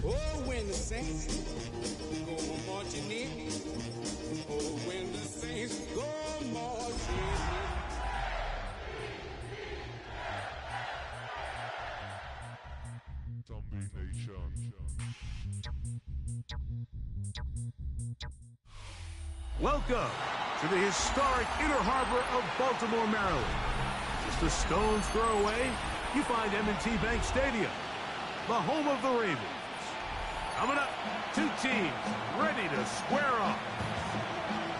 Oh, when the saints go marching in. Oh, when the saints go marching in. Zombie Nation. Welcome to the historic Inner Harbor of Baltimore, Maryland. Just a stone's throw away, you find M&T Bank Stadium, the home of the Ravens. Coming up, two teams ready to square off.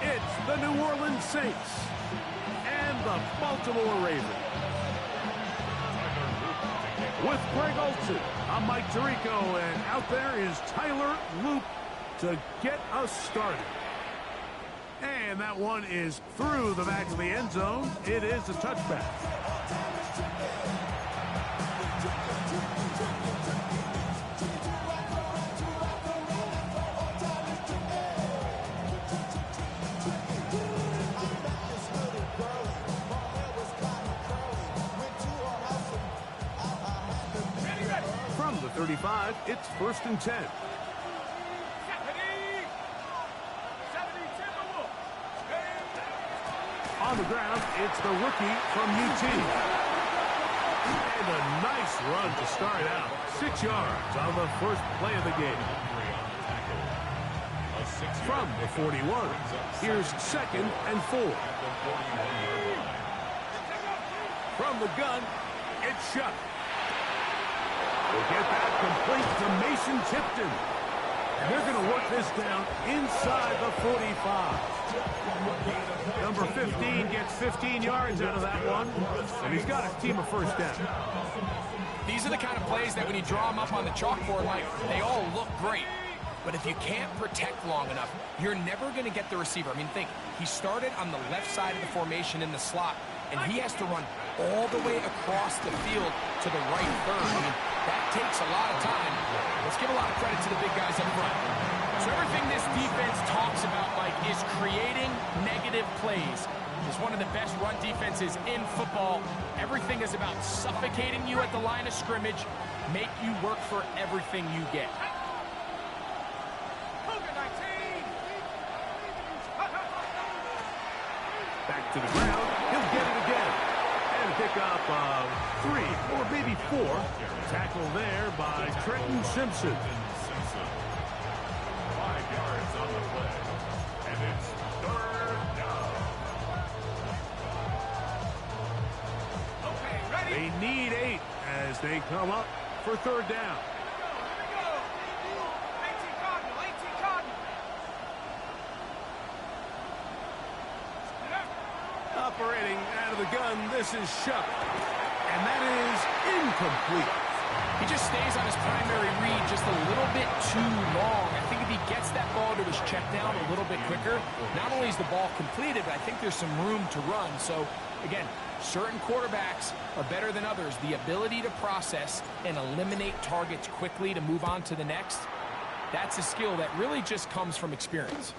It's the New Orleans Saints and the Baltimore Ravens. With Greg Olson, I'm Mike Tirico, and out there is Tyler Loop to get us started. And that one is through the back of the end zone. It is a touchback. From the 35, it's 1st and 10. On the ground, it's the rookie from UT. And a nice run to start out. 6 yards on the first play of the game. From the 41, here's 2nd and 4. From the gun, it's Shuck. We'll get that complete to Mason Tipton. And they're going to work this down inside the 45. Number 15 gets 15 yards out of that one, and he's got a team of first down. These are the kind of plays that when you draw them up on the chalkboard, like, they all look great. But if you can't protect long enough, you're never going to get the receiver. I mean, think, he started on the left side of the formation in the slot, and he has to run all the way across the field to the right third. I mean, that takes a lot of time. Let's give a lot of credit to the big guys up front. So everything this defense talks about, Mike, is creating negative plays. It's one of the best run defenses in football. Everything is about suffocating you at the line of scrimmage, make you work for everything you get. Back to the ground, he'll get it again. And pick up 3 or maybe 4. Tackle there by Trenton Simpson. 5 yards on the play. And it's 3rd down. Okay, ready? They need 8 as they come up for 3rd down. Operating out of the gun, this is Shuck. And that is incomplete. He just stays on his primary read just a little bit too long. I think if he gets that ball to his check down a little bit quicker, not only is the ball completed, but I think there's some room to run. So, again, certain quarterbacks are better than others. The ability to process and eliminate targets quickly to move on to the next, that's a skill that really just comes from experience.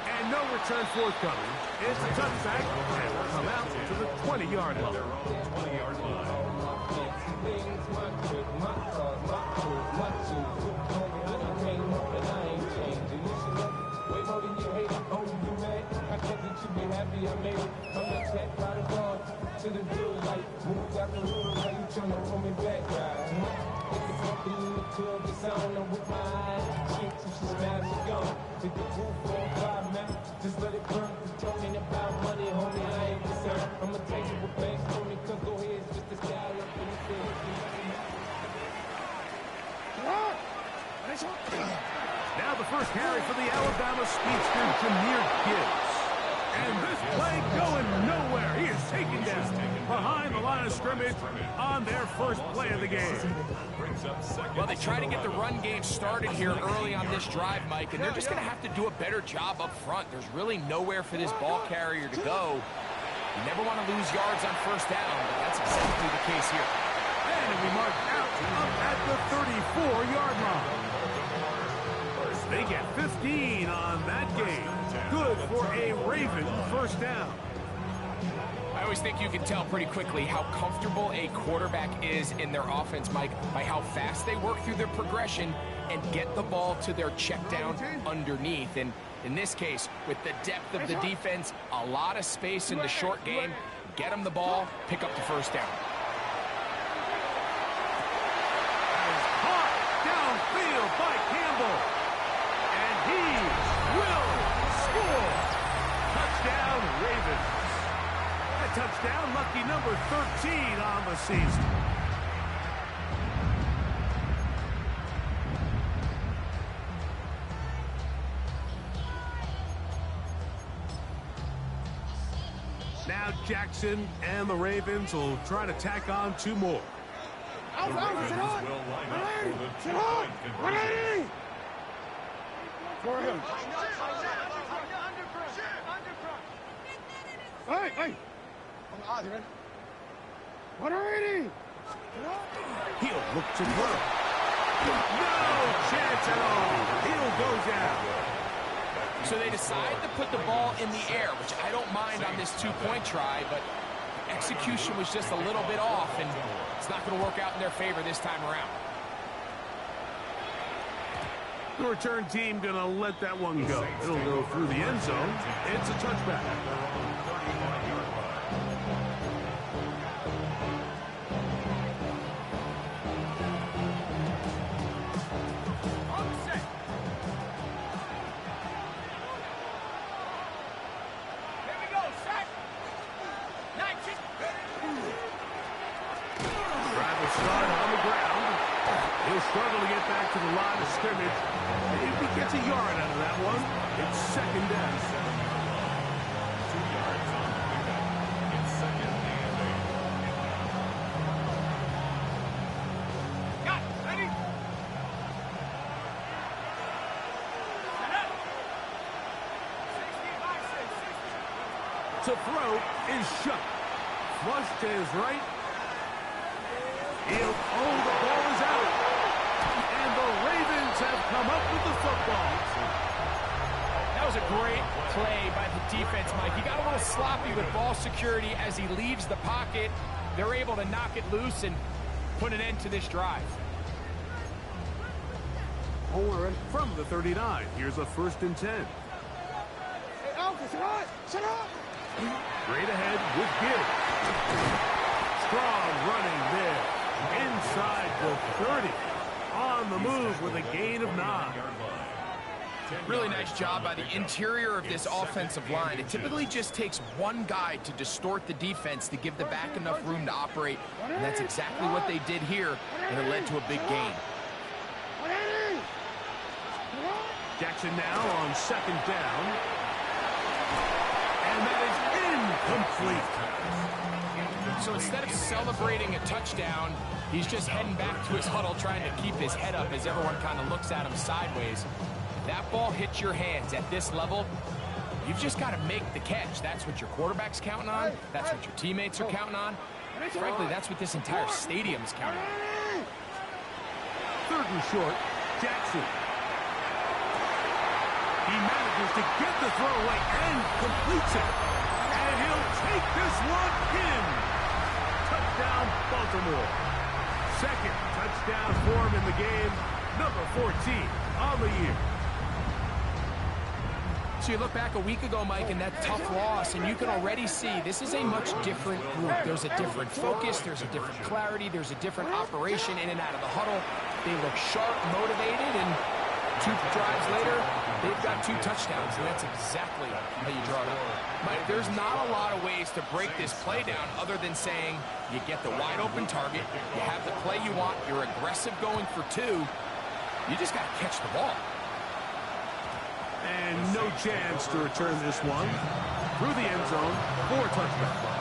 And no return forthcoming. It's a touchback, and will come out to the 20-yard line. 20-yard line. Just let it burn. Talking about money, homie, I ain't concerned. I'ma take it with banks, homie, cause go ahead, just this guy up in the field. Now the first carry for the Alabama speedster, Jahmyr Gibbs. And this play going nowhere. He is taken down behind the line of scrimmage on their first play of the game. Well, they try to get the run game started here early on this drive, Mike, and they're just going to have to do a better job up front. There's really nowhere for this ball carrier to go. You never want to lose yards on first down, but that's exactly the case here. And we mark out up at the 34-yard line. They get 15 on that game. Good for a Raven first down. I always think you can tell pretty quickly how comfortable a quarterback is in their offense, Mike, by how fast they work through their progression and get the ball to their check down underneath. And in this case, with the depth of the defense, a lot of space in the short game, get them the ball, pick up the first down. Caught downfield by Campbell. And he will score. Touchdown, Ravens. A touchdown, lucky number 13 on the season. Now Jackson and the Ravens will try to tack on 2 more. The Ravens will line up for the two-point conversion. For him. Hey! What are you? He'll look to throw. No chance at all. He'll go down. So they decide to put the ball in the air, which I don't mind on this 2-point try, but execution was just a little bit off, and it's not going to work out in their favor this time around. The return team going to let that one go. It'll go through the end zone. It's a touchback. Struggle to get back to the line of scrimmage. If he gets a yard out of that one, it's second down. 2 yards on the pickup. It's second and 8. Got it. Ready? To throw is shut. Flush to his right. The ball is out. And the Ravens have come up with the football. That was a great play by the defense, Mike. He got a little sloppy with ball security as he leaves the pocket. They're able to knock it loose and put an end to this drive. From the 39, here's a 1st and 10. Hey, Alfred, sit up! Straight ahead with Gibbs. Strong running there. Inside the 30. On the move with a gain of 9. Really nice job by the interior of this offensive line. It typically just takes one guy to distort the defense to give the back enough room to operate, and that's exactly what they did here, and it led to a big gain. Jackson now on 2nd down. And that is incomplete. So instead of celebrating a touchdown, he's just heading back to his huddle trying to keep his head up as everyone kind of looks at him sideways. If that ball hits your hands at this level, you've just got to make the catch. That's what your quarterback's counting on. That's what your teammates are counting on. Frankly, that's what this entire stadium's counting on. 3rd and short, Jackson. He manages to get the throw away and completes it. And he'll take this one in. Touchdown, Baltimore. 2nd touchdown for him in the game. Number 14 on the year. So you look back a week ago, Mike, and that tough loss, and you can already see this is a much different group. There's a different focus, there's a different clarity, there's a different operation in and out of the huddle. They look sharp, motivated, and 2 drives later, they've got 2 touchdowns, and that's exactly how you draw it up. Mike, there's not a lot of ways to break this play down other than saying you get the wide open target, you have the play you want, you're aggressive going for 2, you just got to catch the ball. And no chance to return this one through the end zone for a touchdown.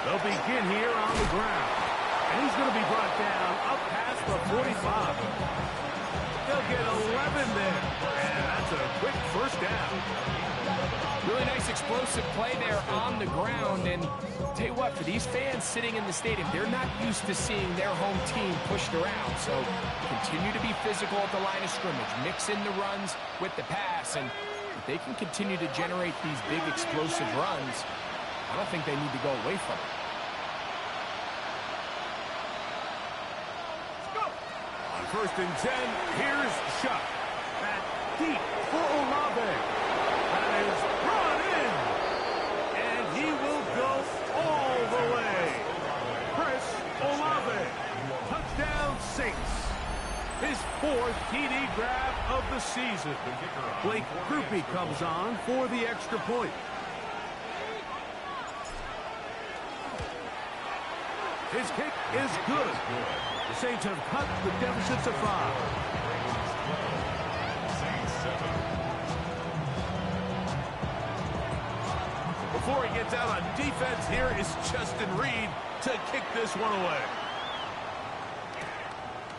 They'll begin here on the ground. And he's going to be brought down up past the 45. They'll get 11 there. And that's a quick first down. Really nice explosive play there on the ground. And I'll tell you what, for these fans sitting in the stadium, they're not used to seeing their home team pushed around. So continue to be physical at the line of scrimmage. Mix in the runs with the pass. And if they can continue to generate these big explosive runs, I don't think they need to go away from it. On 1st and 10, here's Shuck. Back deep for Olave. That is brought in. And he will go all the way. Chris Olave. Touchdown Saints. His 4th TD grab of the season. Blake Grupe comes on for the extra point. His kick is good. The Saints have cut the deficit to 5. Before he gets out on defense, here is Justin Reed to kick this one away.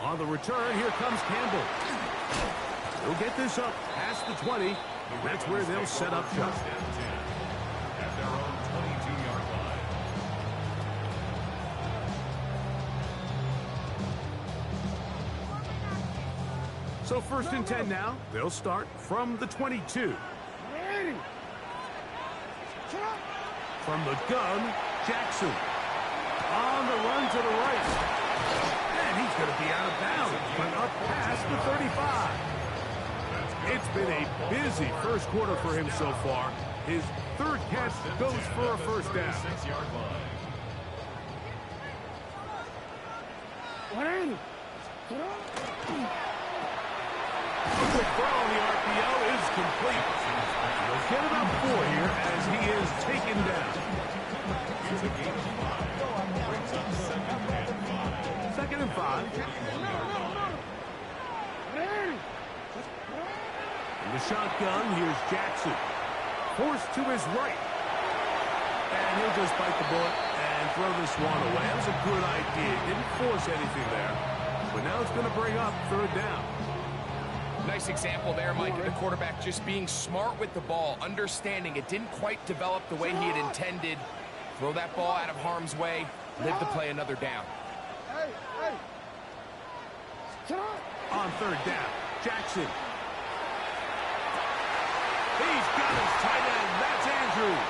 On the return, here comes Campbell. He'll get this up past the 20. That's where they'll set up shop. At their own 22-yard line. So 1st and 10 now. They'll start from the 22. From the gun, Jackson. On the run to the right. And he's going to be out of bounds, but up past the 35. It's been a busy first quarter for him so far. His 3rd catch goes for a 1st down. 6-yard line. A quick throw on the RPO is complete. He'll get about 4 here as he is taken down. It's a game of 5. Brings up 2nd and 5. 2nd and 5. In the shotgun, here's Jackson. Forced to his right. And he'll just bite the bullet and throw this one away. That was a good idea. Didn't force anything there. But now it's going to bring up 3rd down. Nice example there, Mike, of the quarterback just being smart with the ball, understanding it didn't quite develop the way he had intended. Throw that ball out of harm's way, live to play another down. On 3rd down, Jackson. He's got his tight end. That's Andrews.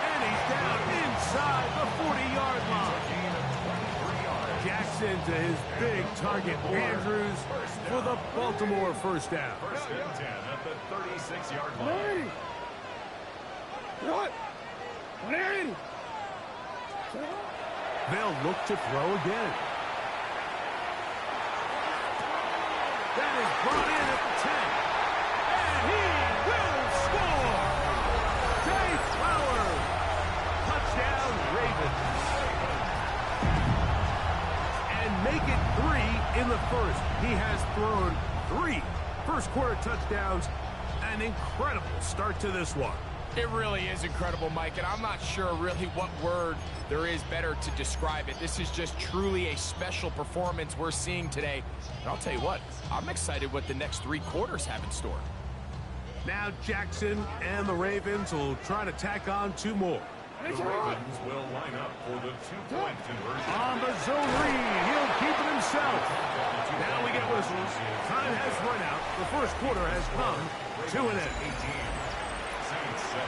And he's down inside the 40-yard line. Jackson to his big target, Andrews, for the Baltimore 1st down. 1st and 10 at the 36-yard line. They'll look to throw again. That is brought in at the 10. And he will score! Jay Flowers! Touchdown, Ravens. And make it 3 in the 1st. He has thrown 3 first-quarter touchdowns. An incredible start to this one. It really is incredible, Mike, and I'm not sure really what word there is better to describe it. This is just truly a special performance we're seeing today. And I'll tell you what, I'm excited what the next 3 quarters have in store. Now Jackson and the Ravens will try to tack on 2 more. The Ravens will line up for the 2-point conversion. On the zone read, he'll keep it himself. Now we get whistles. Time has run out. The first quarter has come to an end. 18. Saints 7.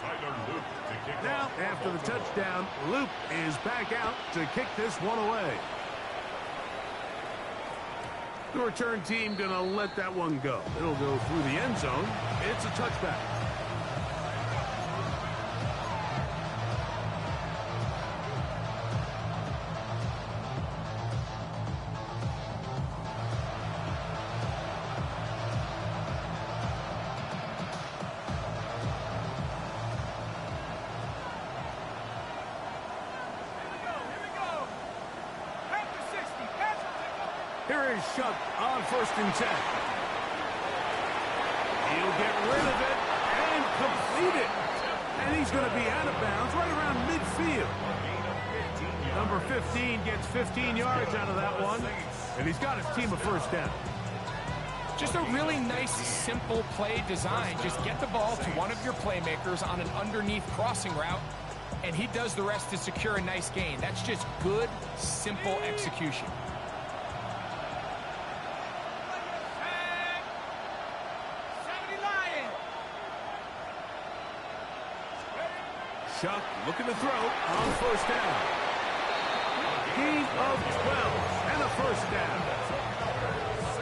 Tyler Luke to kick Now, off. after the touchdown, Luke is back out to kick this one away. The return team going to let that one go. It'll go through the end zone. It's a touchback. Here is Shuck on 1st and 10. He'll get rid of it and complete it. And he's going to be out of bounds right around midfield. A gain of 15 Number 15 gets 15 yards out of that one, and he's got his team a first down. Just a really nice, simple play design. Just get the ball to one of your playmakers on an underneath crossing route, and he does the rest to secure a nice gain. That's just good, simple execution. Chuck looking to throw on first down. Gain of 12 and a first down.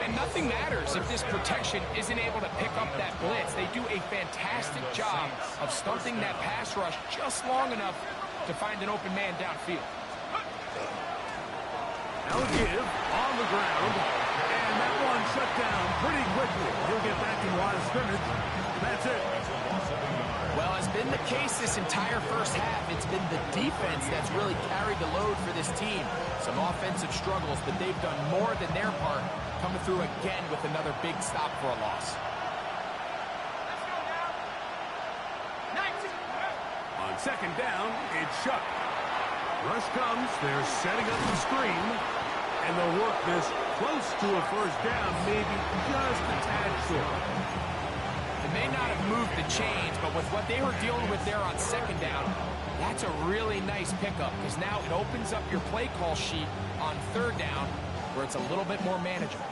And nothing matters if this protection isn't able to pick up that blitz. They do a fantastic job of stumping that pass rush just long enough to find an open man downfield. Now give on the ground, and that one shut down pretty quickly. He'll get back in line of scrimmage. That's it. Well, as been the case this entire first half, it's been the defense that's really carried the load for this team. Some offensive struggles, but they've done more than their part, coming through again with another big stop for a loss. On second down, it's Chuck. Rush comes, they're setting up the screen, and they'll work this close to a first down, maybe just a tad short. They may not have moved the chains, but with what they were dealing with there on second down, that's a really nice pickup, because now it opens up your play call sheet on third down, where it's a little bit more manageable.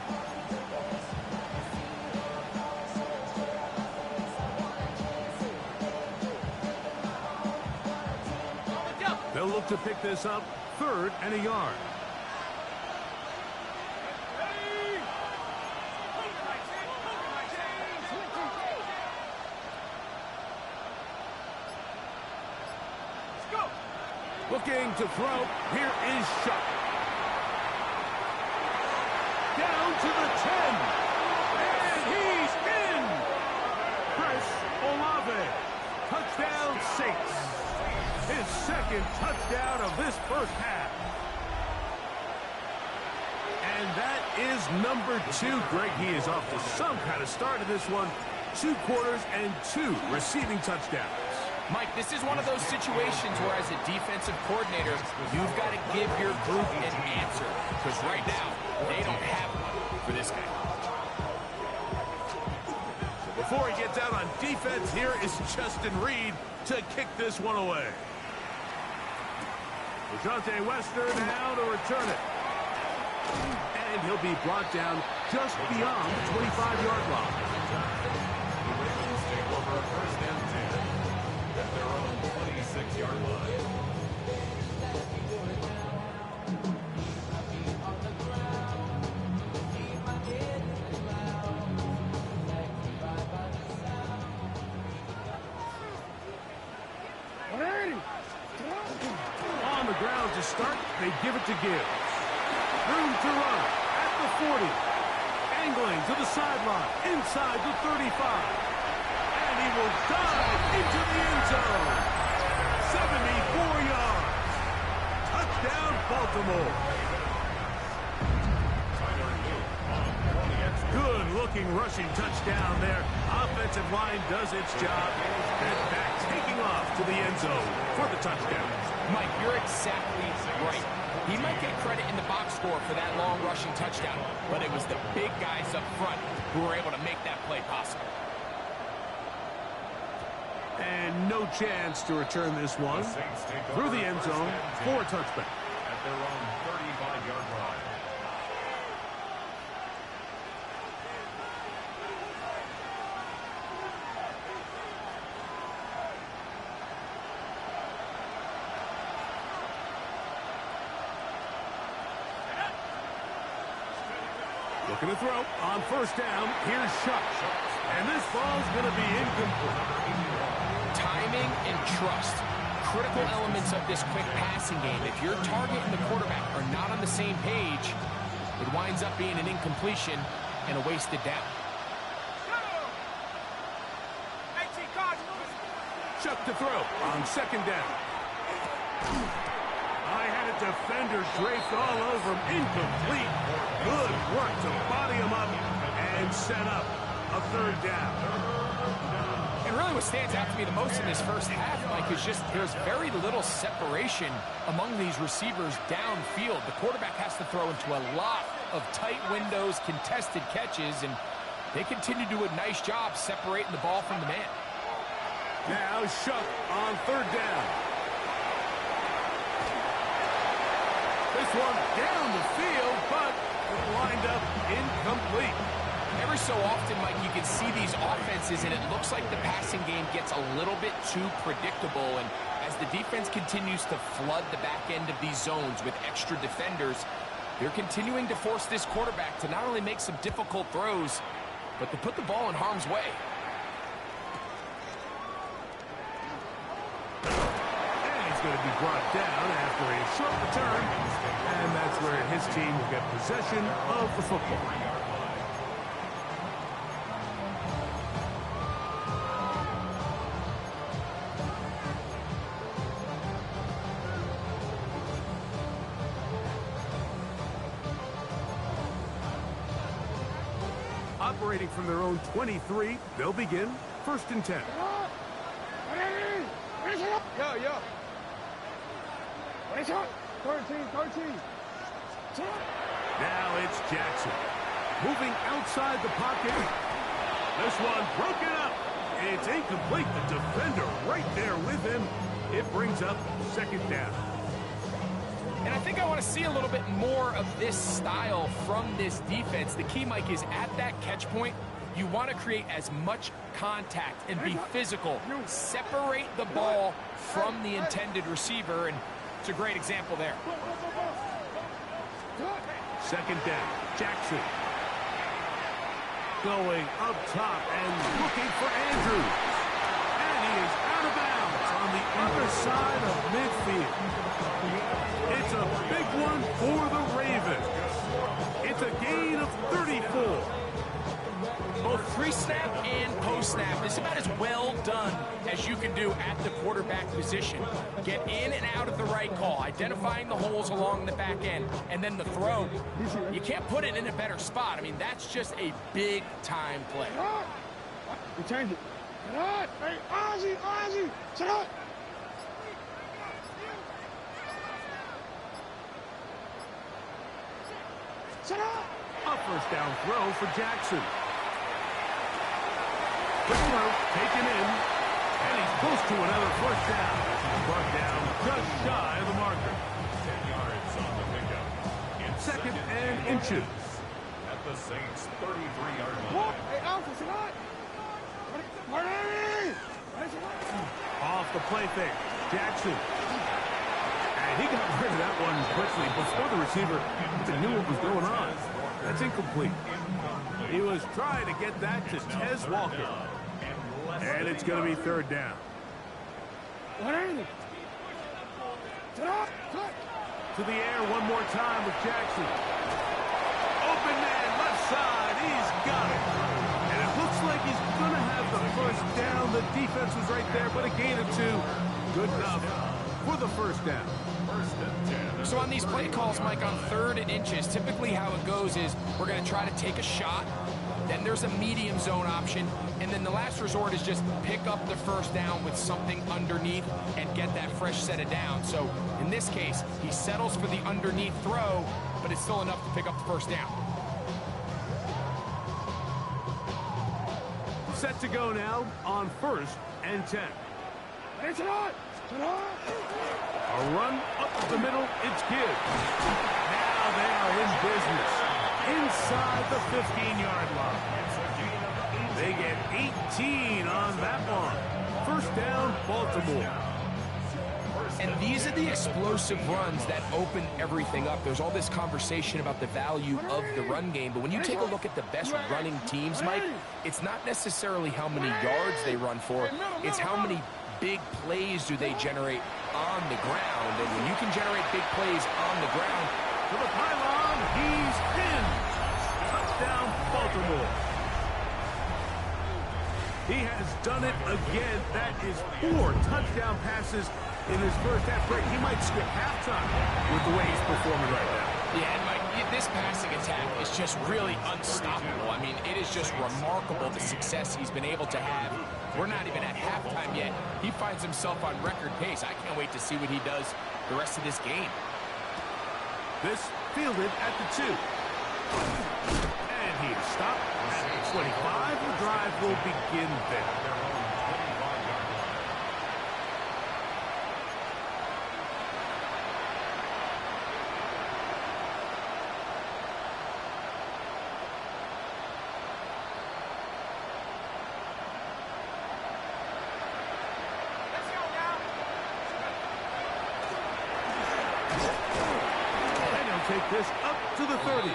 They'll look to pick this up, 3rd and a yard. Looking to throw, here is Chuck. Down to the 10, and he's in! Chris Olave, touchdown Saints. His second touchdown of this first half. And that is number 2. Greg, he is off to some kind of start in this one. 2 quarters and 2 receiving touchdowns. Mike, this is one of those situations where as a defensive coordinator, you've got to give your group an answer. Because right now, they don't have one for this guy. Before he gets out on defense, here is Justin Reed to kick this one away. Dejounte Western now to return it. And he'll be brought down just beyond the 25-yard line. Take over a first and 10 at their own 26-yard line. On the ground to start, they give it to Gibbs. Room to run at the 40. Angling to the sideline, inside the 35. And he will dive into the end zone. 74 yards. Touchdown, Baltimore. Good-looking rushing touchdown there. Offensive line does its job. And back taking off to the end zone for the touchdown. Mike, you're exactly right. He might get credit in the box score for that long rushing touchdown, but it was the big guys up front who were able to make that play possible. And no chance to return this one through the end zone for a touchback. At their own 35-yard line. Looking to throw on first down. Here's Chuck. And this ball's going to be incomplete. Timing and trust, critical elements of this quick passing game. If your target and the quarterback are not on the same page, it winds up being an incompletion and a wasted down. Chuck to throw on second down. I had a defender draped all over him. Incomplete. Good work to body him up and set up a third down. And And really what stands out to me the most in this first half, Mike, is just there's very little separation among these receivers downfield. The quarterback has to throw into a lot of tight windows, contested catches, and they continue to do a nice job separating the ball from the man. Now Shough on third down. This one down the field, but it lined up incomplete. Every so often, Mike, you can see these offenses, and it looks like the passing game gets a little bit too predictable. And as the defense continues to flood the back end of these zones with extra defenders, they're continuing to force this quarterback to not only make some difficult throws, but to put the ball in harm's way. And he's going to be brought down after a short return. And that's where his team will get possession of the football. Operating from their own 23, they'll begin 1st and 10. Yo. 13. Now it's Jackson. Moving outside the pocket. This one broken up. It's incomplete. The defender right there with him. It brings up 2nd down. And I think I want to see a little bit more of this style from this defense. The key, Mike, is at that catch point, you want to create as much contact and be physical. Separate the ball from the intended receiver, and it's a great example there. 2nd down. Jackson. Going up top and looking for Andrews. And he is out of bounds on the other side of midfield. It's a big one for the Ravens. It's a gain of 34. Both pre-snap and post-snap is about as well done as you can do at the quarterback position. Get in and out of the right call, identifying the holes along the back end, and then the throw. You can't put it in a better spot. I mean, that's just a big-time play. We change it. Hey, Ozzie, sit up. Sit up. A 1st down throw for Jackson. Quick throw, taken in, and he's close to another 1st down. He's brought down just shy of the marker. 10 yards on the pickup. 2nd and inches. At the Saints' 33-yard line. Hey, Alpha, sit up. Off the play fake, Jackson. And he got rid of that one quickly before the receiver even knew what was going on. That's incomplete. He was trying to get that to Tez Walker. And it's going to be 3rd down. To the air one more time with Jackson. Open man, left side. He's got it. And it looks like he's going to have the 1st down. The defense was right there, but a gain of 2. Good enough for the 1st down. So on these play calls, Mike, on 3rd and inches, typically how it goes is we're going to try to take a shot, then there's a medium zone option, and then the last resort is just pick up the 1st down with something underneath and get that fresh set of downs. So in this case, he settles for the underneath throw, but it's still enough to pick up the 1st down. Set to go now on 1st and 10. Hey, sit up. A run up the middle, it's Gibbs. Now they are in business. Inside the 15-yard line. They get 18 on that one. 1st down, Baltimore. And these are the explosive runs that open everything up. There's all this conversation about the value of the run game, but when you take a look at the best running teams, Mike, it's not necessarily how many yards they run for, it's how many big plays do they generate on the ground. And when you can generate big plays on the ground, To the pylon, he's in. Touchdown, Baltimore. He has done it again. That is 4 touchdown passes in his first half break. He might skip halftime with the way he's performing right now. Yeah, and Mike, this passing attack is just really unstoppable. I mean, it is just remarkable the success he's been able to have. We're not even at halftime yet. He finds himself on record pace. I can't wait to see what he does the rest of this game. This fielded at the 2. And he is stopped at the 25. The drive will begin there. Take this up to the 30.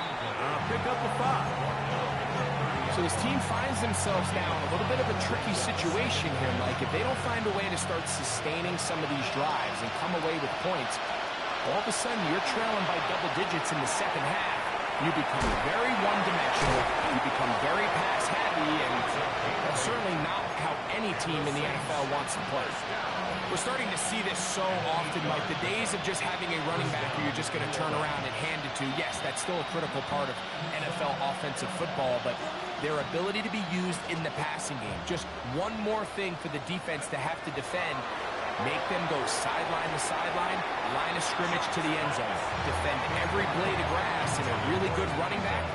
Pick up the 5. So his team finds themselves now in a little bit of a tricky situation here, Mike. If they don't find a way to start sustaining some of these drives and come away with points, all of a sudden you're trailing by double digits in the second half. You become very one-dimensional. You become very pass-heavy, and that's certainly not how any team in the NFL wants to play. We're starting to see this so often, Mike. The days of just having a running back who you're just going to turn around and hand it to, yes, that's still a critical part of NFL offensive football, but their ability to be used in the passing game, just one more thing for the defense to have to defend, make them go sideline to sideline, line of scrimmage to the end zone, defend every blade of grass, and a really good running back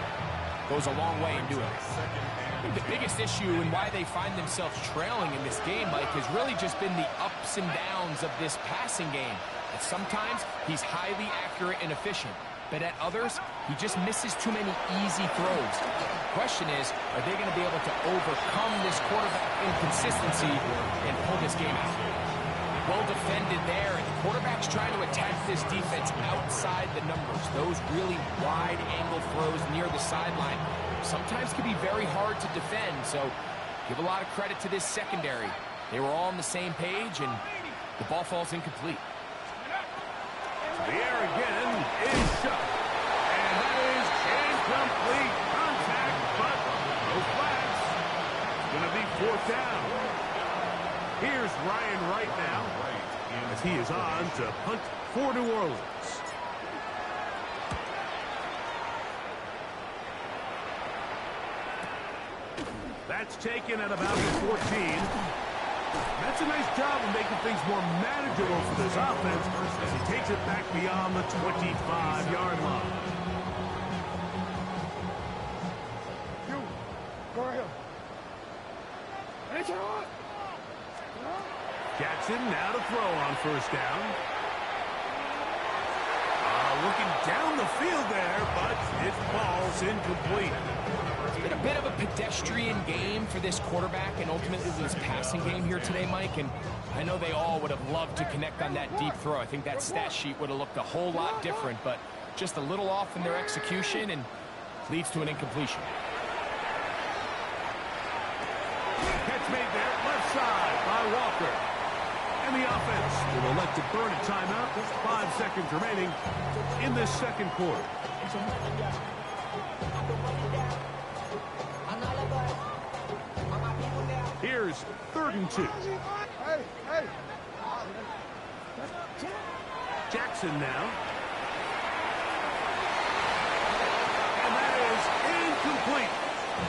goes a long way in doing it. I think the biggest issue and why they find themselves trailing in this game, Mike, has really just been the ups and downs of this passing game. And sometimes he's highly accurate and efficient, but at others, he just misses too many easy throws. The question is, are they going to be able to overcome this quarterback inconsistency and pull this game out? Well defended there, and the quarterback's trying to attack this defense outside the numbers. Those really wide angle throws near the sideline sometimes can be very hard to defend, so give a lot of credit to this secondary. They were all on the same page, and the ball falls incomplete. The air again is shut. And that is incomplete contact, but no flags. It's going to be 4th down. Here's Ryan Wright now, as he is on to punt for New Orleans. That's taken at about the 14. That's a nice job of making things more manageable for this offense as he takes it back beyond the 25-yard line. You, go ahead. It's on. Jackson now to throw on 1st down. Looking down the field there, but his ball's incomplete. It's been a bit of a pedestrian game for this quarterback and ultimately this passing game here today, Mike, and I know they all would have loved to connect on that deep throw. I think that stat sheet would have looked a whole lot different, but just a little off in their execution and leads to an incompletion. Catch made there, left side by Walker. And the offense will elect to burn a timeout. 5 seconds remaining in this second quarter. Here's 3rd and 2. Hey, hey. Jackson now. And that is incomplete.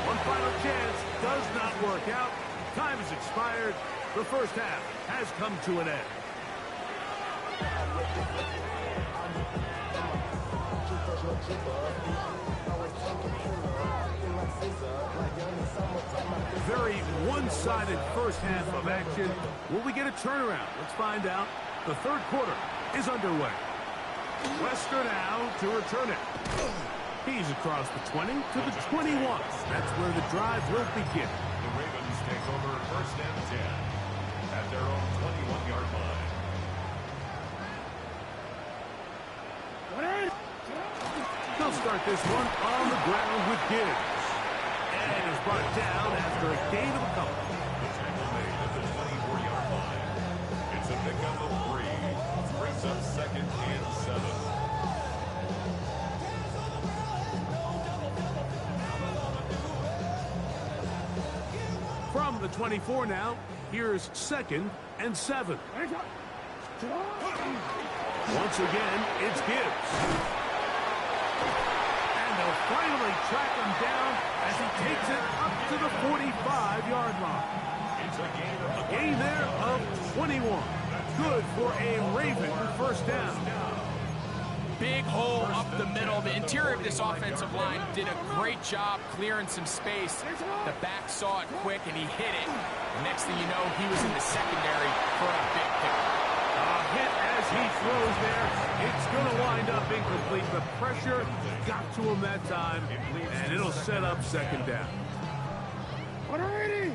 One final chance does not work out. Time has expired. The first half has come to an end. Very one-sided first half of action. Will we get a turnaround? Let's find out. The 3rd quarter is underway. Wester now to return it. He's across the 20 to the 21. That's where the drive will begin. The Ravens take over 1st and 10 at their own 21-yard line. They'll start this one on the ground with Gibbs. And is brought down after a gain of a couple. The tackle made at the 24-yard line. It's a pickup of 3. Brings up 2nd and 7. From the 24 now, here's 2nd and 7. Once again, it's Gibbs. they'll finally track him down as he takes it up to the 45-yard line. A gain there of 21. Good for a Raven first down. Big hole up the middle. The interior of this offensive line did a great job clearing some space. The back saw it quick, and he hit it. The next thing you know, he was in the secondary for a big pick. A hit as he throws there. It's going to wind up incomplete. The pressure got to him that time, and it'll set up second down. 180.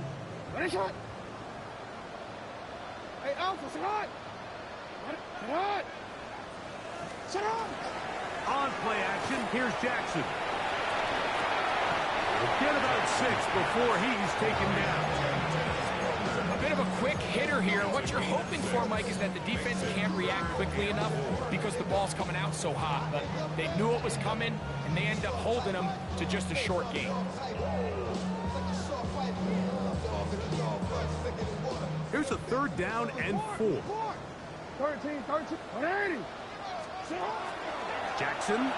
Ready, shot. Hey, Alpha, sit hot. Sit hot. Sit hot. On play action, here's Jackson. We'll get about 6 before he's taken down. A bit of a quick hitter here. What you're hoping for, Mike, is that the defense can't react quickly enough because the ball's coming out so hot. But they knew it was coming, and they end up holding them to just a short gain. Here's a third down and 4. 13, 180. Jackson.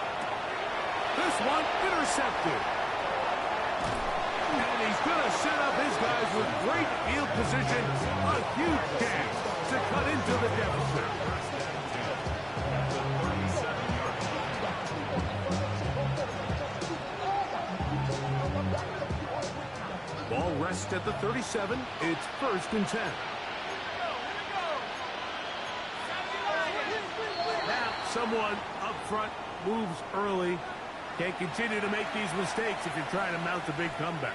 This one intercepted. And he's going to set up his guys with great field position. A huge chance to cut into the deficit. Ball rests at the 37. It's 1st and 10. Now someone up front moves early. Can't continue to make these mistakes if you're trying to mount a big comeback.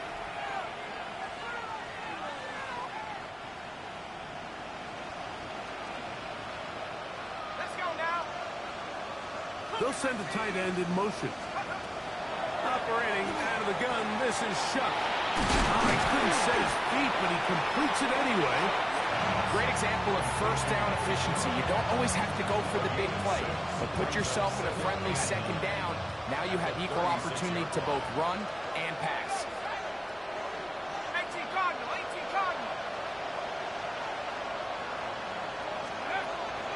Let's go now. They'll send a tight end in motion. Operating out of the gun, this is Shuck. He couldn't set his feet, but he completes it anyway. Great example of first down efficiency. You don't always have to go for the big play, but put yourself in a friendly second down. Now you have equal opportunity to both run and pass. 18 Cardinal, 18 Cardinal.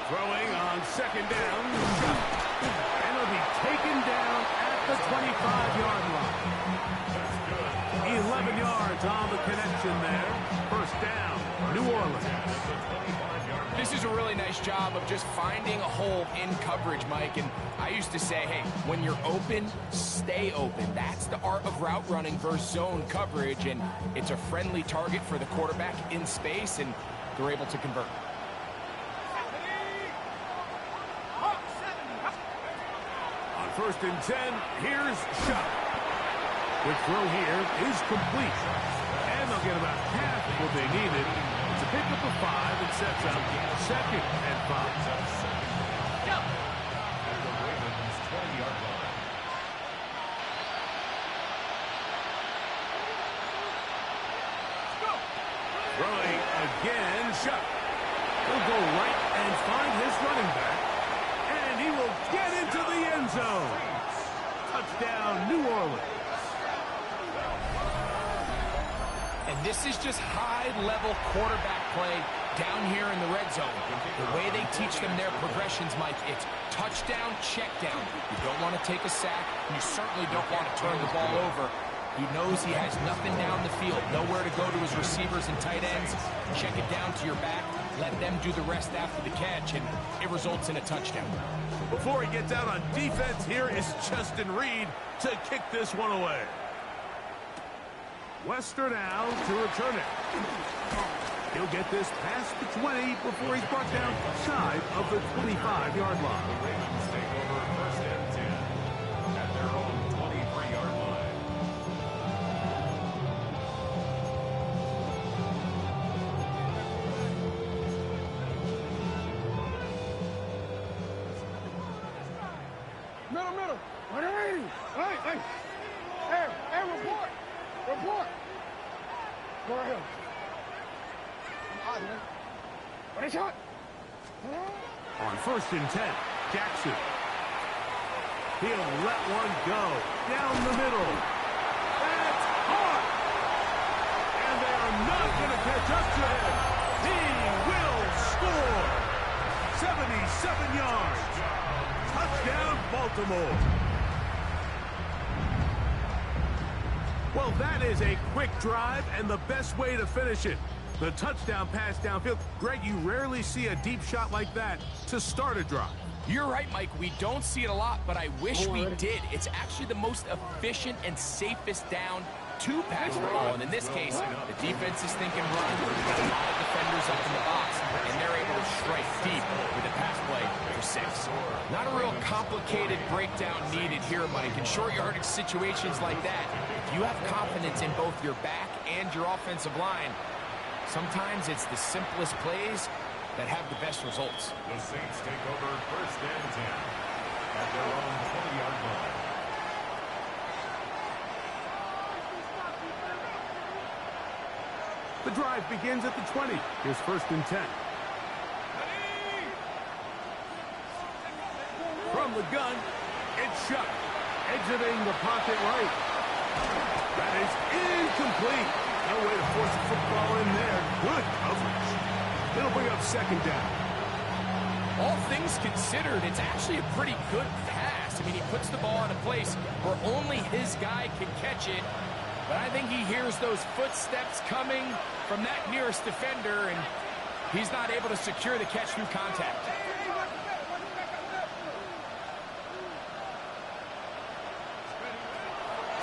Throwing on second down. And he'll be taken down at the 25-yard line. 11 yards on the connection there. First down, New Orleans. This is a really nice job of just finding a hole in coverage, Mike. And I used to say, hey, when you're open, stay open. That's the art of route running versus zone coverage. And it's a friendly target for the quarterback in space, and they're able to convert. On 1st and 10, here's Shuck. Quick throw here is complete. And they'll get about half of what they needed. It's a pickup of 5 and sets up 2nd and 5. Throwing again, Shuck. He'll go right and find his running back. And he will get into the end zone. Touchdown, New Orleans. And this is just high-level quarterback play down here in the red zone. The way they teach them their progressions, Mike, it's touchdown, check down. You don't want to take a sack, and you certainly don't want to turn the ball over. He knows he has nothing down the field, nowhere to go to his receivers and tight ends. Check it down to your back, let them do the rest after the catch, and it results in a touchdown. Before he gets out on defense, here is Justin Reed to kick this one away. Wester now to return it. He'll get this past the 20 before he's brought down side of the 25-yard line. The Ravens take over 1st and 10 at their own 23-yard line. Middle. 180. Hey. Hey, report. Report. Go ahead. Ready, shot. On 1st and 10, Jackson. He'll let one go down the middle. That's hard. And they are not going to catch up to him. He will score. 77 yards. Touchdown, Baltimore. Well, that is a quick drive and the best way to finish it. The touchdown pass downfield. Greg, you rarely see a deep shot like that to start a drive. You're right, Mike. We don't see it a lot, but I wish we did. It's actually the most efficient and safest down to pass the ball. And in this case, the defense is thinking run. We've got a lot of defenders up in the box, and they're able to strike deep with a pass play for 6. Not a real complicated breakdown needed here, Mike. In short yardage situations like that, if you have confidence in both your back and your offensive line, sometimes it's the simplest plays that have the best results. The Saints take over 1st and 10 at their own 20-yard line. The drive begins at the 20. Here's 1st and 10. From the gun, it's Shuck. Exiting the pocket right. That is incomplete. No way to force the football in there. Good coverage. It'll bring up 2nd down. All things considered, it's actually a pretty good pass. I mean, he puts the ball in a place where only his guy can catch it. But I think he hears those footsteps coming from that nearest defender, and he's not able to secure the catch through contact.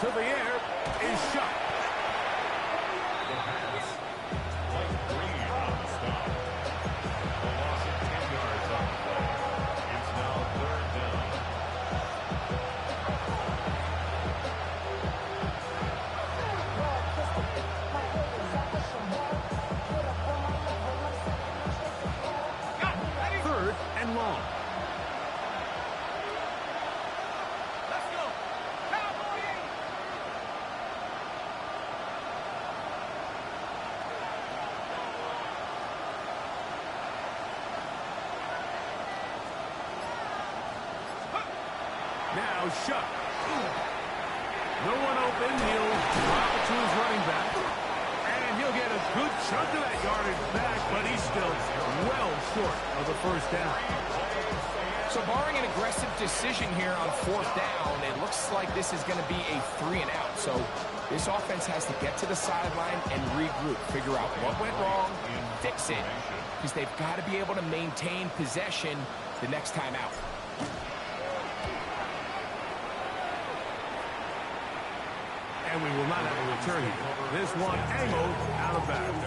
To the air is Shuck. The pass. Mike Green on the stop. A loss of 10 yards on the play. It's now 3rd down. Third and long. Let's go. Cowboy! Now Shuck. No one open. He'll drop it to his running back. And he'll get a good chunk of that yardage back, but he's still well short of the 1st down. So barring an aggressive decision here on 4th down, it looks like this is going to be a 3 and out. So this offense has to get to the sideline and regroup, figure out what went wrong, fix it, because they've got to be able to maintain possession the next time out. And we will not have a return here. This one angled out of bounds.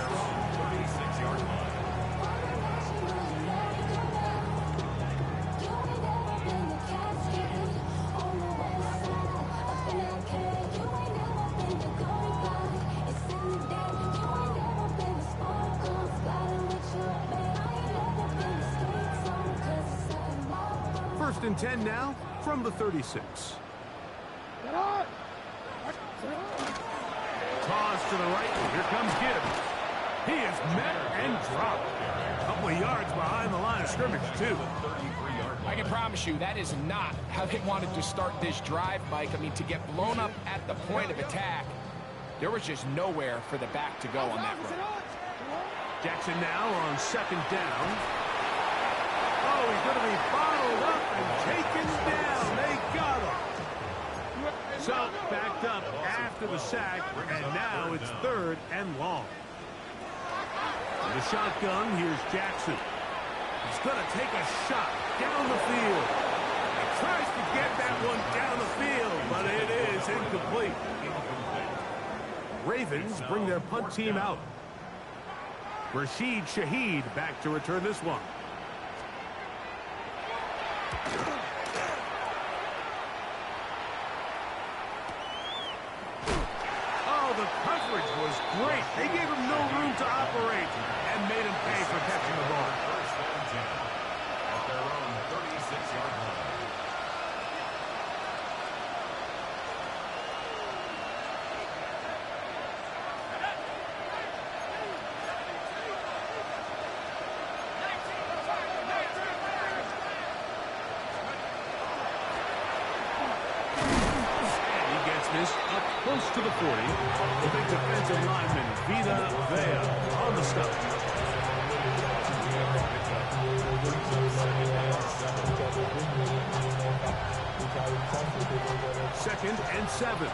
36-yard line. First and 10 now from the 36. Toss to the right. Here comes Gibbs. He is met and dropped. A couple of yards behind the line of scrimmage, too. I can promise you that is not how they wanted to start this drive, Mike. I mean, to get blown up at the point of attack, there was just nowhere for the back to go on that run. Jackson now on 2nd down. Oh, he's going to be bottled up and taken down. They got him. So, backed up after the sack, and now it's 3rd and long. In the shotgun, here's Jackson. He's going to take a shot down the field. He tries to get that one down the field, but it is incomplete. Ravens bring their punt team out. Rashid Shaheed back to return this one. The coverage was great. They gave him no room to operate and made him pay for catching the ball. 1st and 10 at their own 36-yard line. Up close to the 40. The big defensive lineman, Vita Vea, on the stop. 2nd and 7.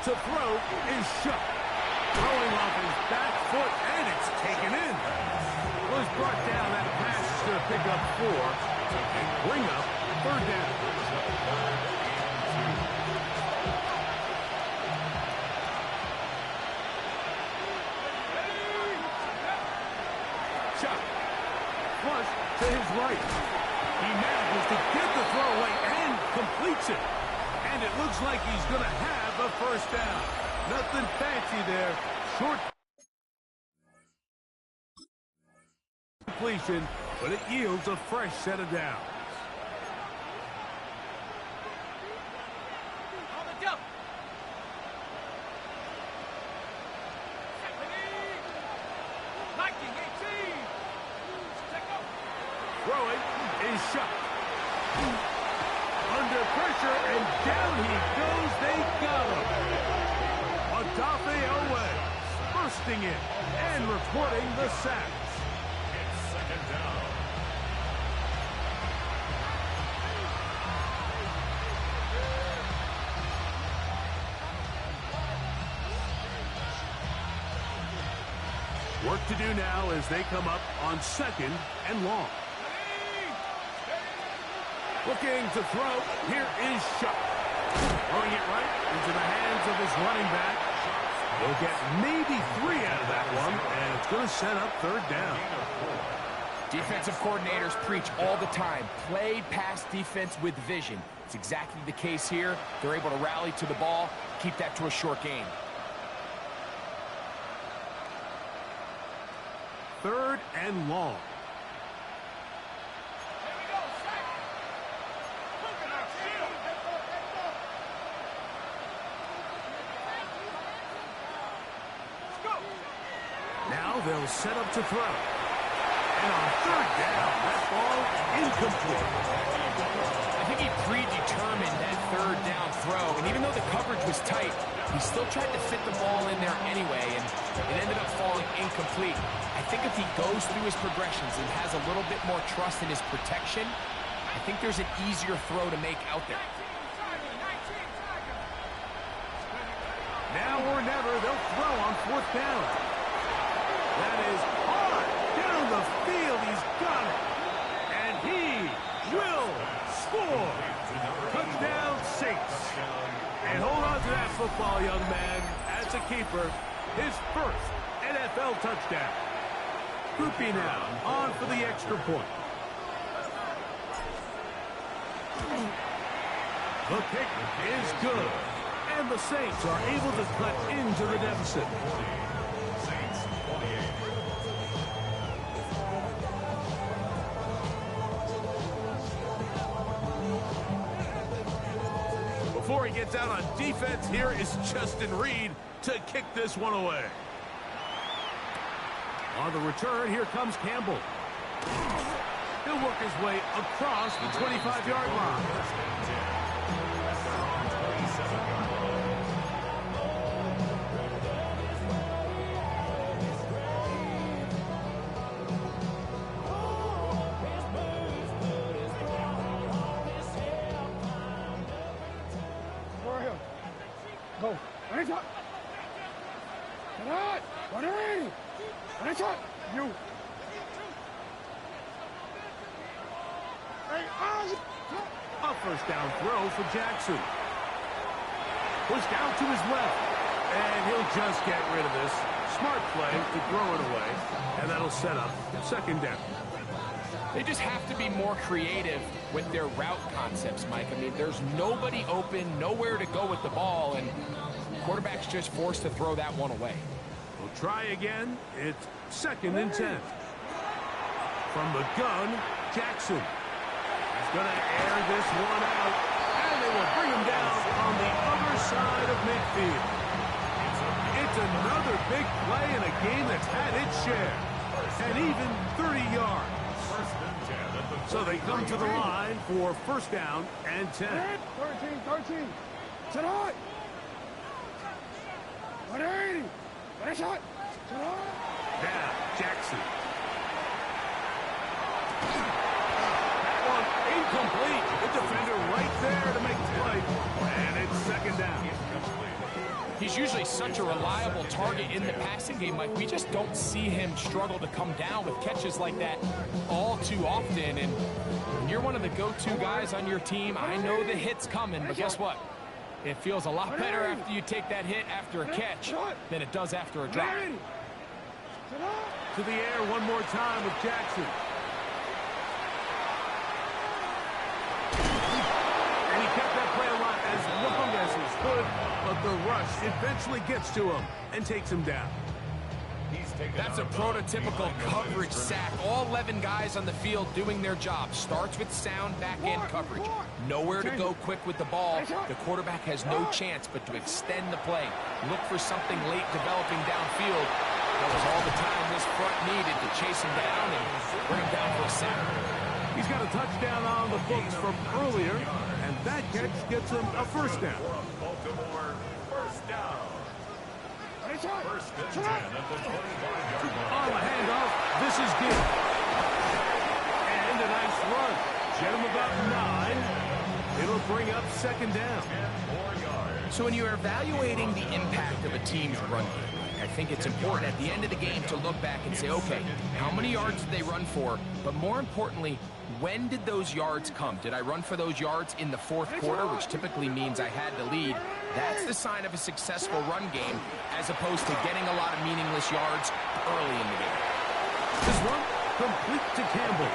to throw is shut. Throwing off his back foot, and it's taken in. Was brought down. That pass is going to pick up 4 and bring up 3rd down. Chuck. Flush to his right. He manages to get the throw away and completes it. And it looks like he's going to have a 1st down. Nothing fancy there. Short completion, but it yields a fresh set of downs. On the jump. Liking 18. Check up. Throwing is shot. Under pressure, and down he goes. They got him. Odafe Oweh bursting in and recording the sack. It's 2nd down. Work to do now as they come up on 2nd and long. Looking to throw. Here is Shuck. Throwing it right into the hands of his running back. He'll get maybe 3 out of that one, and it's going to set up 3rd down. Defensive coordinators preach all the time. Play pass defense with vision. It's exactly the case here. They're able to rally to the ball, keep that to a short gain. 3rd and long. Now they'll set up to throw. And on 3rd down, that ball incomplete. I think he predetermined that 3rd down throw, and even though the coverage was tight, he still tried to fit the ball in there anyway, and it ended up falling incomplete. I think if he goes through his progressions and has a little bit more trust in his protection, I think there's an easier throw to make out there. Now or never, they'll throw on 4th down. That is hard down the field. He's got it. And he will score. Touchdown, Saints. And hold on to that football, young man. As a keeper, his 1st NFL touchdown. Groupie now on for the extra point. The kick is good. And the Saints are able to cut into the deficit. Saints 28. Before he gets out on defense, here is Justin Reed to kick this one away. On the return, here comes Campbell. He'll work his way across the 25-yard line. Go. Run it up. Get out. Run it. Run it up. You. Hey, Ozzy. A 1st down throw for Jackson. Pushed out to his left. And he'll just get rid of this. Smart play to throw it away. And that'll set up 2nd down. They just have to be more creative with their route concepts, Mike. I mean, there's nobody open, nowhere to go with the ball, and quarterback's just forced to throw that one away. We'll try again. It's 2nd and 10. From the gun, Jackson. He's going to air this one out, and they will bring him down on the other side of midfield. It's another big play in a game that's had its share, and even 30 yards. So they come to the line for 1st down and 10. 13. Sit on. 180. Run it up. Sit on. Now, Jackson. That one incomplete. The defender right there to make the play. And it's 2nd down. He's usually such a reliable target in the passing game, Mike. We just don't see him struggle to come down with catches like that all too often. And when you're one of the go-to guys on your team, I know the hit's coming, but guess what? It feels a lot better after you take that hit after a catch than it does after a drop. To the air one more time with Jackson. And he kept that play alive as long as he could, but the rush eventually gets to him and takes him down. That's a prototypical coverage sack. All 11 guys on the field doing their job. Starts with sound back-end coverage. Nowhere to go quick with the ball. The quarterback has no chance but to extend the play. Look for something late developing downfield. That was all the time this front needed to chase him down and bring him down for a sack. He's got a touchdown on the books from earlier, and that catch gets him a first down. Baltimore, first down. First and 10 at the 25-yard line. On the handoff, this is good. And a nice run. Get him about 9. It'll bring up second down. 10 more yards. So when you're evaluating the impact of a team's run game, I think it's important at the end of the game to look back and say, okay, how many yards did they run for? But more importantly, when did those yards come? Did I run for those yards in the fourth quarter, which typically means I had the lead? That's the sign of a successful run game, as opposed to getting a lot of meaningless yards early in the game. This one complete to Campbell.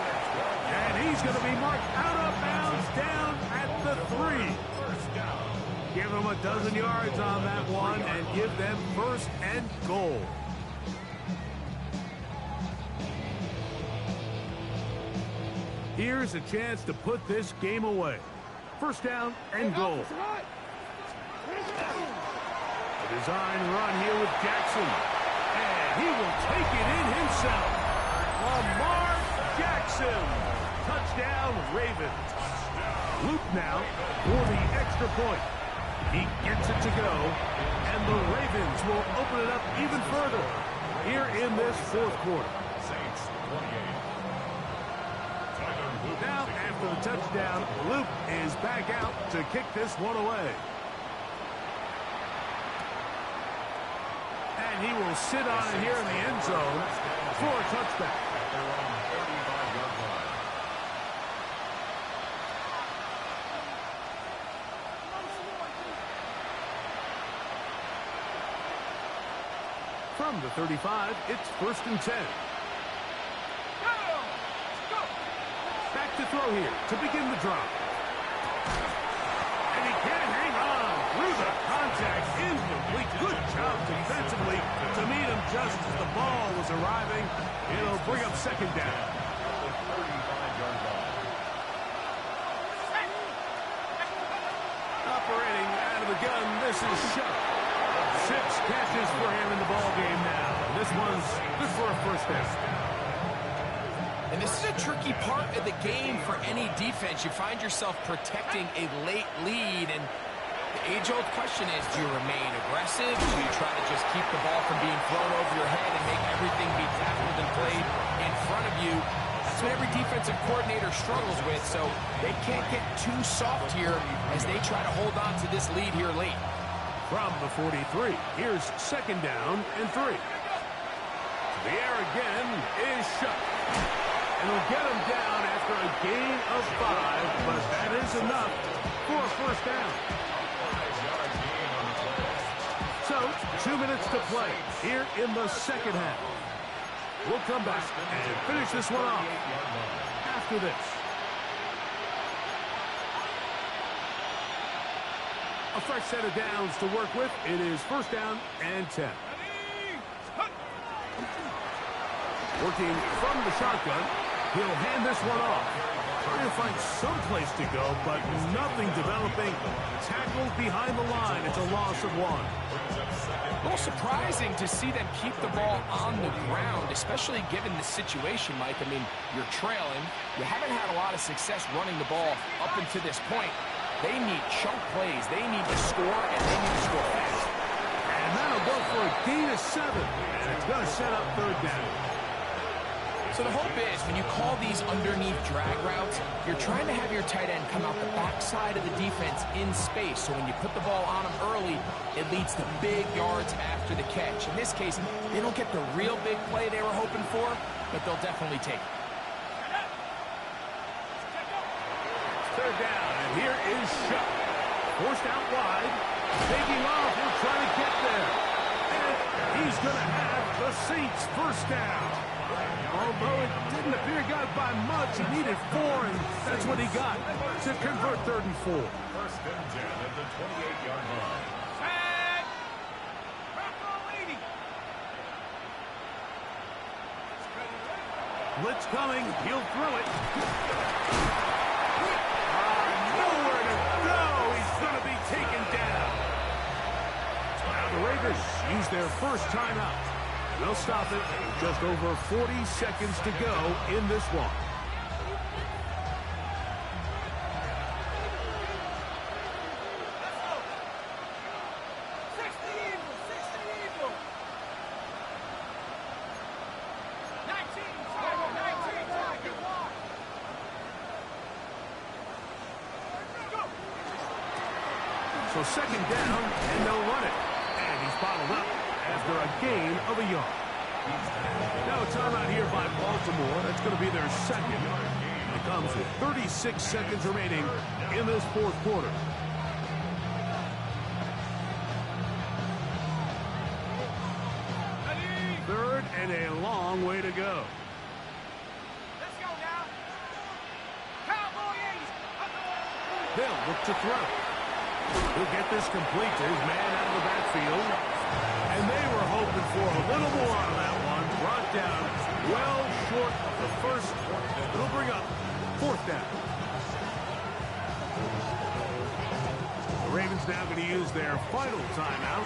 And he's going to be marked out of bounds down at the 3. Give them a dozen yards on that one and give them first and goal. Here's a chance to put this game away. First down and goal. A design run here with Jackson. And he will take it in himself. Lamar Jackson. Touchdown, Ravens. Luke now for the extra point. He gets it to go, and the Ravens will open it up even further here in this fourth quarter. Saints 28. Now, after the touchdown, Luke is back out to kick this one away. And he will sit on it here in the end zone for a touchback. From the 35, it's first and 10. Back to throw here to begin the drop. And he can't hang on through the contact. Incomplete. Good job defensively to meet him just as the ball was arriving. It'll bring up second down. Operating out of the gun, this is Shuck. 6 catches for him in the ball game now. This one's good for a first down. And this is a tricky part of the game for any defense. You find yourself protecting a late lead, and the age-old question is, do you remain aggressive? Do you try to just keep the ball from being thrown over your head and make everything be tackled and played in front of you? That's what every defensive coordinator struggles with, so they can't get too soft here as they try to hold on to this lead here late. From the 43, here's second down and 3. The air again is Shuck. And he'll get him down after a gain of 5, but that is enough for a first down. So, 2 minutes to play here in the second half. We'll come back and finish this one off after this. A fresh set of downs to work with. It is first down and 10. Working from the shotgun, he'll hand this one off. Trying to find some place to go, but nothing developing. Tackled behind the line. It's a loss of 1. A little surprising to see them keep the ball on the ground, especially given the situation, Mike. I mean, you're trailing. You haven't had a lot of success running the ball up until this point. They need chunk plays. They need to score, and they need to score fast. And that'll go for a gain of 7. And it's going to set up third down. So the hope is when you call these underneath drag routes, you're trying to have your tight end come out the backside of the defense in space. So when you put the ball on him early, it leads to big yards after the catch. In this case, they don't get the real big play they were hoping for, but they'll definitely take it. Third down, and here is Shuck. Forced out wide. Taking off, he'll try to get there. And he's going to have the Saints first down. Although it didn't appear he got by much, he needed 4, and that's what he got to convert 3rd and 4. First and 10 at the 28-yard line. Tag! Rocco leading. Blitz coming, he'll throw it. Nowhere to go, he's going to be taken down. Now the Raiders use their first timeout. They'll stop it. Just over 40 seconds to go in this one. Let's go. 60 Eagles. 60 Eagles. 19 Tiger. 19 Tiger. Go. So second down, and they'll run it. And he's bottled up after a gain of a yard. Now a timeout here by Baltimore. That's going to be their second. It comes with 36 seconds remaining in this fourth quarter. Third and a long way to go. Let's go now. Cowboy 80. They'll look to throw. He'll get this complete to his man out of the backfield. And they were hoping for a little more on that one. Brought down well short of the first. It'll bring up 4th down. The Ravens now going to use their final timeout.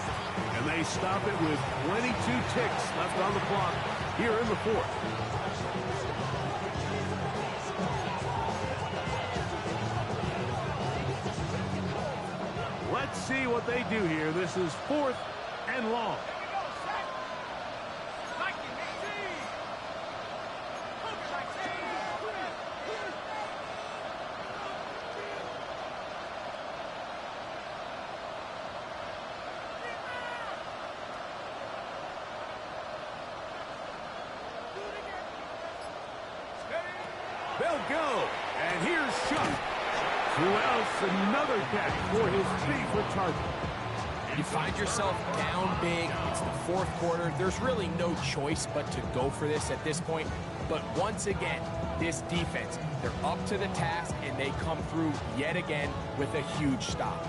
And they stop it with 22 ticks left on the clock here in the 4th. Let's see what they do here. This is 4th and long. Here we go, set. Like it, 18. Move it, 19. They'll go. And here's Shuck. Who else? Another catch for his favorite target. You find yourself down big. It's the fourth quarter. There's really no choice but to go for this at this point. But once again, this defense, they're up to the task, and they come through yet again with a huge stop.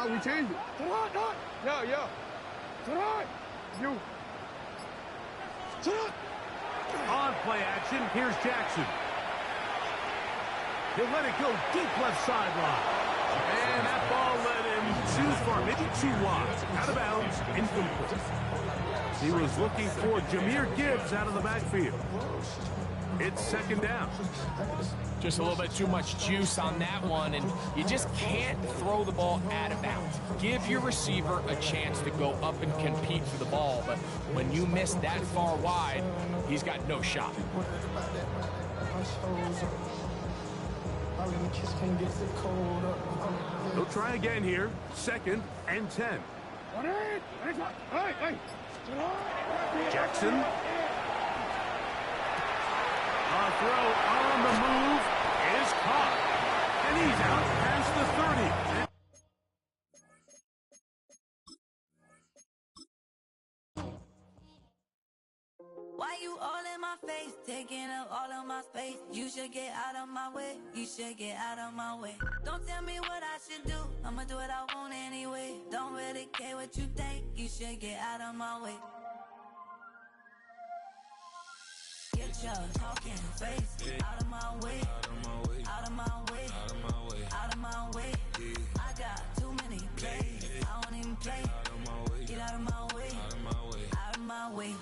We changed it. Tonight. Yeah. Tonight. You. Tonight. On play action, here's Jackson. He'll let it go deep left sideline. And that ball led him too far, maybe too wide. Out of bounds, incomplete. He was looking for Jahmyr Gibbs out of the backfield. It's second down. Just a little bit too much juice on that one, and you just can't throw the ball out of bounds. Give your receiver a chance to go up and compete for the ball, but when you miss that far wide, he's got no shot. He'll try again here. Second and 10. Jackson. A throw on the move is caught. And he's out past the 30. Why you all in my face, taking up all of my space? You should get out of my way, you should get out of my way. Don't tell me what I should do, I'ma do what I want anyway. Don't really care what you think, you should get out of my way. Get your talking face out of my way, out of my way, out of my way. I got too many plays, I don't even way.